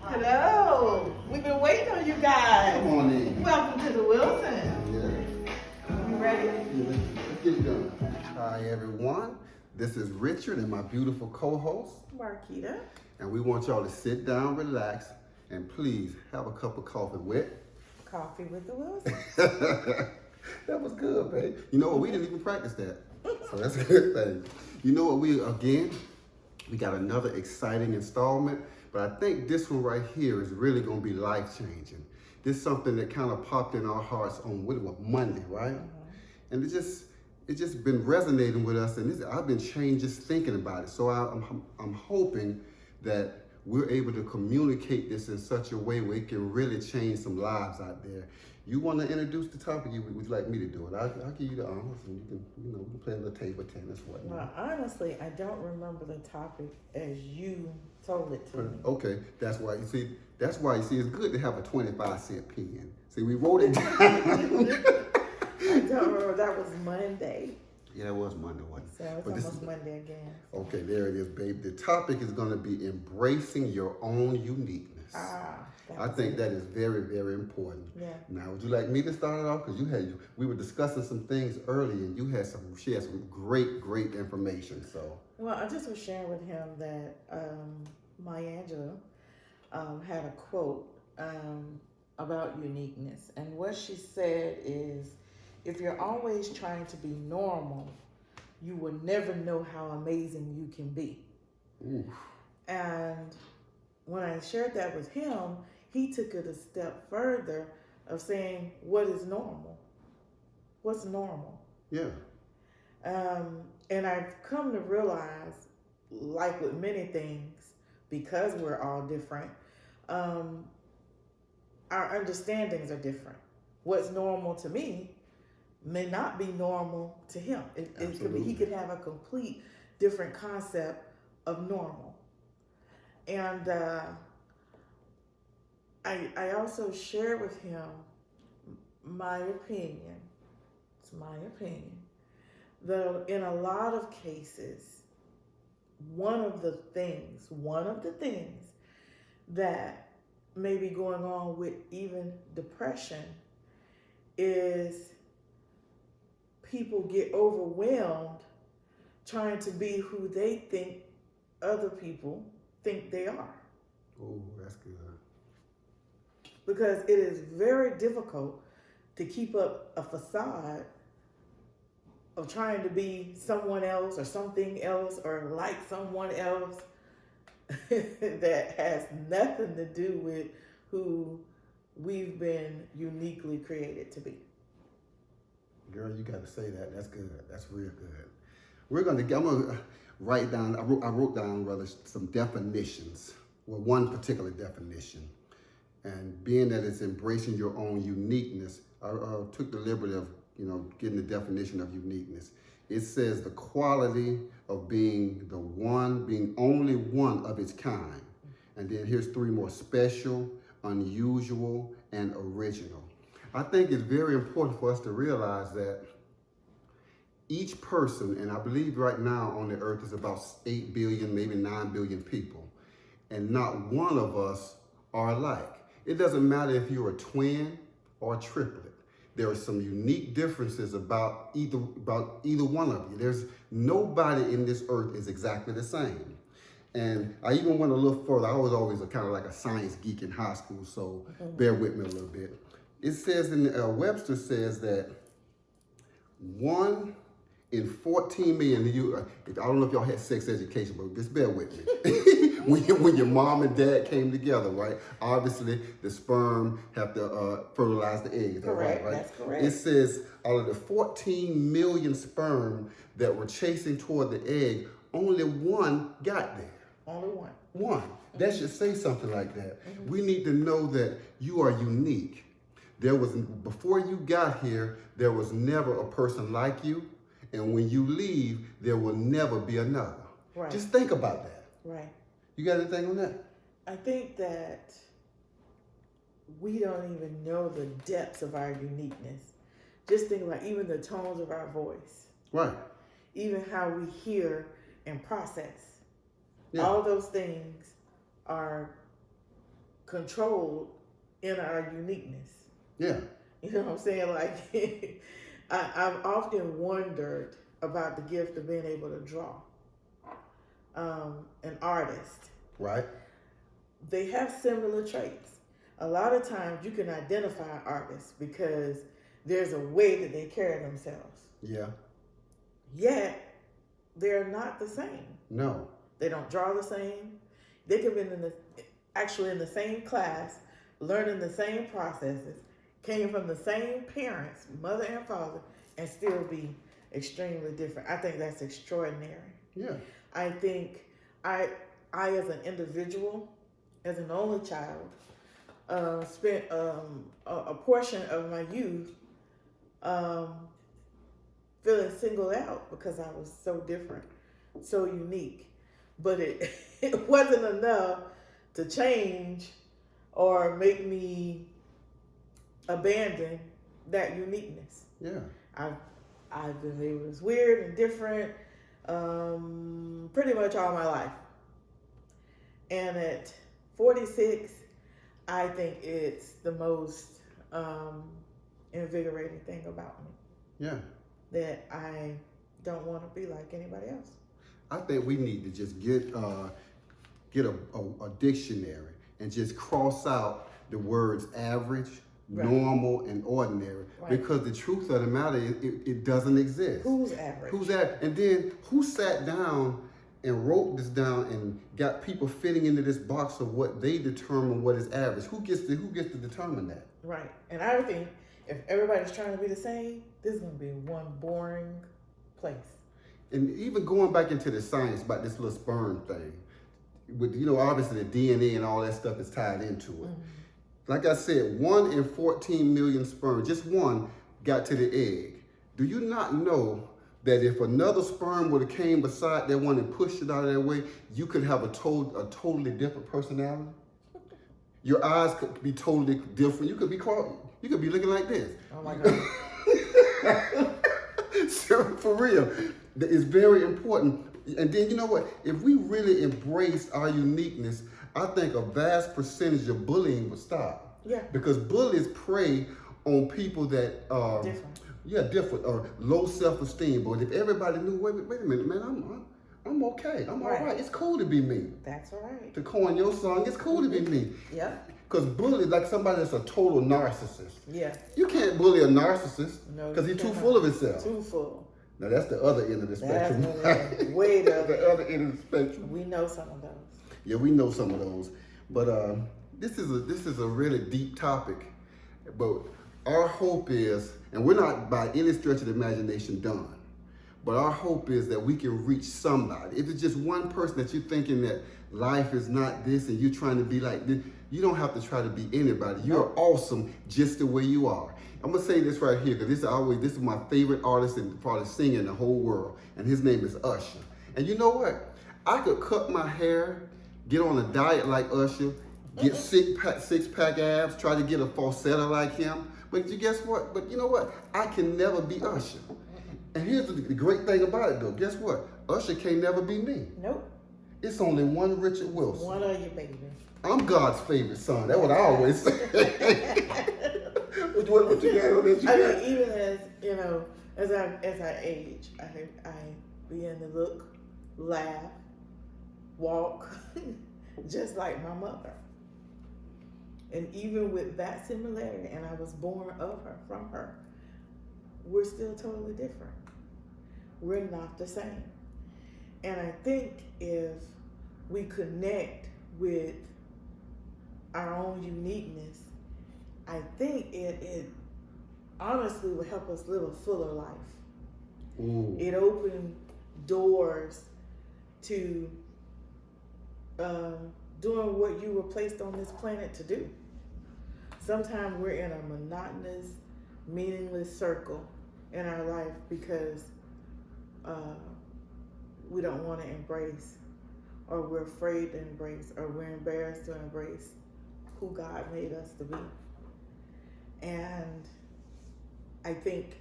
Hello. We've been waiting on you guys. Come on in. Welcome to the Wilson. Yeah. You ready? Yeah, let's get it done. Hi, everyone. This is Richard and my beautiful co-host, Marquita. and we want y'all to sit down, relax, and please have a cup of coffee with. Coffee with the Wilson. That was good, babe. You know what? We didn't even practice that. So that's a good thing. You know what? We got another exciting installment, but I think this one right here is really going to be life-changing. This is something that kind of popped in our hearts on Monday, right? And it's just been resonating with us, and I've been changed just thinking about it. So I'm hoping that we're able to communicate this in such a way where it can really change some lives out there. You want to introduce the topic? Would you like me to do it? I'll give you the honors, and you can, we can play a little table tennis, whatnot. Well, honestly, I don't remember the topic as you told it to me. Okay, that's why you see it's good to have a 25-cent pen. See, we wrote it down. I don't remember. That was Monday. Yeah, it was Monday, wasn't it? So it's almost Monday again. Okay, there it is, babe. The topic is going to be embracing your own uniqueness. I think that is very, very important. Yeah. Now, would you like me to start it off? Because we were discussing some things earlier, and she had some great information. So. Well, I just was sharing with him that Maya Angelou had a quote about uniqueness, and what she said is, if you're always trying to be normal, you will never know how amazing you can be. Ooh. And when I shared that with him, he took it a step further of saying, what is normal? What's normal? Yeah. And I've come to realize, like with many things, because we're all different, our understandings are different. What's normal to me may not be normal to him. It could be, he could have a complete different concept of normal. And I also share with him my opinion. It's my opinion. That in a lot of cases, one of the things that may be going on with even depression is people get overwhelmed trying to be who they think other people think they are. Oh, that's good. Because it is very difficult to keep up a facade of trying to be someone else or something else or like someone else that has nothing to do with who we've been uniquely created to be. Girl, you got to say that. That's good. That's real good. I'm gonna write down. I wrote down rather some definitions. Well, one particular definition, and being that it's embracing your own uniqueness, I took the liberty of getting the definition of uniqueness. It says the quality of being only one of its kind, and then here's three more: special, unusual, and original. I think it's very important for us to realize that each person, and I believe right now on the earth is about 8 billion, maybe 9 billion people, and not one of us are alike. It doesn't matter if you're a twin or a triplet. There are some unique differences about either one of you. There's nobody in this earth is exactly the same. And I even went a little further. I was always kind of like a science geek in high school, so bear with me a little bit. It says Webster says that 1 in 14 million. I don't know if y'all had sex education, but just bear with me. when your mom and dad came together, right? Obviously, the sperm have to fertilize the egg. Correct. Right? That's correct. It says out of the 14 million sperm that were chasing toward the egg, only one got there. Only one. One. That should say something like that. We need to know that you are unique. Before you got here, there was never a person like you. And when you leave, there will never be another. Right. Just think about that. Right. You got anything on that? I think that we don't even know the depths of our uniqueness. Just think about even the tones of our voice. Right. Even how we hear and process. Yeah. All those things are controlled in our uniqueness. Yeah. You know what I'm saying? Like, I've often wondered about the gift of being able to draw. An artist. Right. They have similar traits. A lot of times you can identify artists because there's a way that they carry themselves. Yeah. Yet, they're not the same. No. They don't draw the same. They could have been actually in the same class, learning the same processes, came from the same parents, mother and father, and still be extremely different. I think that's extraordinary. Yeah. I think I as an individual, as an only child, spent a portion of my youth feeling singled out because I was so different, so unique. But it wasn't enough to change or make me abandon that uniqueness. Yeah. I've been labeled as weird and different pretty much all my life. And at 46, I think it's the most invigorating thing about me. Yeah. That I don't want to be like anybody else. I think we need to just get a dictionary and just cross out the words average, right, normal, and ordinary, right, because the truth of the matter is it doesn't exist. Who's average? Who's that? And then who sat down and wrote this down and got people fitting into this box of what they determine what is average? Who gets to determine that? Right. And I think if everybody's trying to be the same, this is going to be one boring place. And even going back into the science about this little sperm thing, with, you know, obviously the DNA and all that stuff is tied into it. Mm-hmm. Like I said, 1 in 14 million sperm, just one, got to the egg. Do you not know that if another sperm would have came beside that one and pushed it out of their way, you could have a totally different personality? Your eyes could be totally different. You could be looking like this. Oh my God. So, for real, it's very important. And then you know what? If we really embraced our uniqueness, I think a vast percentage of bullying would stop. Yeah. Because bullies prey on people that are different or low self-esteem. But if everybody knew, wait a minute, man, I'm okay. I'm all right. It's cool to be me. That's all right. To coin your song, it's cool to be me. Yeah. Because bully, like somebody that's a total narcissist. Yeah. You can't bully a narcissist because he's too full of himself. Too full. Now that's the other end of the spectrum. That's way the other end of the spectrum. We know some of those. Yeah, we know some of those. But this is a really deep topic. But our hope is, and we're not by any stretch of the imagination done, but our hope is that we can reach somebody. If it's just one person that you're thinking that life is not this and you're trying to be like this, you don't have to try to be anybody. You're awesome just the way you are. I'm gonna say this right here because this is my favorite artist and probably singer in the whole world, and his name is Usher. And you know what? I could cut my hair, get on a diet like Usher, get six-pack abs, try to get a falsetto like him. But guess what? But you know what? I can never be Usher. And here's the great thing about it, though. Guess what? Usher can't never be me. Nope. It's only one Richard Wilson. One of you, baby. I'm God's favorite son. That's what I always say. what you got on that? I mean, even as you know, as I age, I begin to look, laugh, walk, just like my mother. And even with that similarity, and I was born of her, from her, we're still totally different. We're not the same. And I think if we connect with our own uniqueness, I think it honestly will help us live a fuller life. Ooh. It opened doors to doing what you were placed on this planet to do. Sometimes we're in a monotonous, meaningless circle in our life because we don't want to embrace, or we're afraid to embrace, or we're embarrassed to embrace who God made us to be. And I think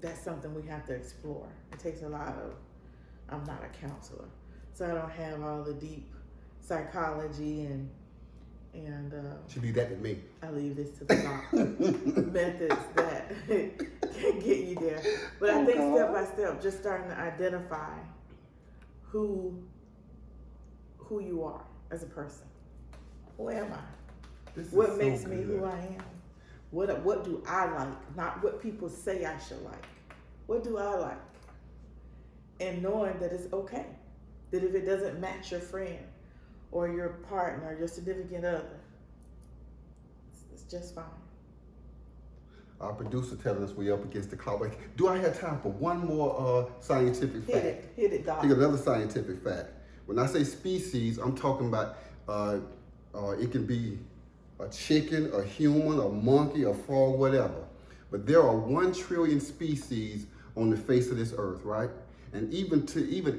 that's something we have to explore. It takes a lot of, I'm not a counselor, so I don't have all the deep psychology And She leave that to me. I leave this to the God. Methods that can get you there. But I think step by step, just starting to identify who you are as a person. Who am I? What makes me who I am? What do I like? Not what people say I should like. What do I like? And knowing that it's okay. That if it doesn't match your friend or your partner or your significant other, it's just fine. Our producer telling us we're up against the clock. Do I have time for one more scientific fact? Hit it, Doc. Here's another scientific fact. When I say species, I'm talking about it can be a chicken, a human, a monkey, a frog, whatever. But there are 1 trillion species on the face of this earth, right? And even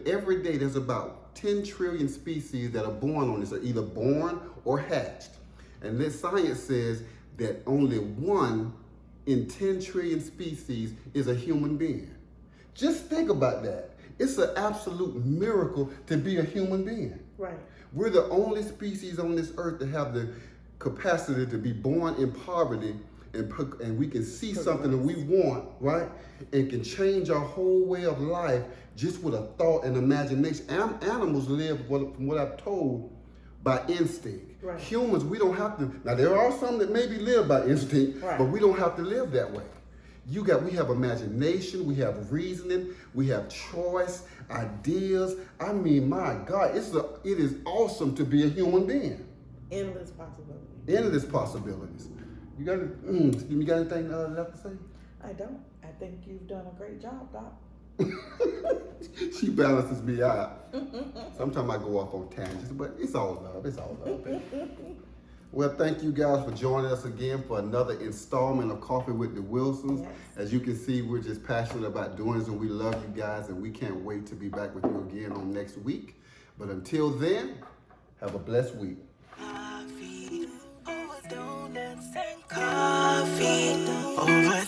every day, there's about 10 trillion species that are born on this earth, either born or hatched. And this science says that only 1 in 10 trillion species is a human being. Just think about that. It's an absolute miracle to be a human being. Right. We're the only species on this earth that have the capacity to be born in poverty, and we can see something that we want, right? And can change our whole way of life just with a thought and imagination. Animals live, from what I've told, by instinct. Right. Humans, we don't have to. Now, there are some that maybe live by instinct, right, but we don't have to live that way. We have imagination, we have reasoning, we have choice, ideas. I mean, my God, it is awesome to be a human being. Endless possibilities. Endless possibilities. You got anything left to say? I don't. I think you've done a great job, Doc. She balances me out. Sometimes I go off on tangents, but it's all love. It's all love, baby. Well, thank you guys for joining us again for another installment of Coffee with the Wilsons. Yes. As you can see, we're just passionate about doing this, and we love you guys, and we can't wait to be back with you again on next week. But until then, have a blessed week. Coffee over donuts and coffee over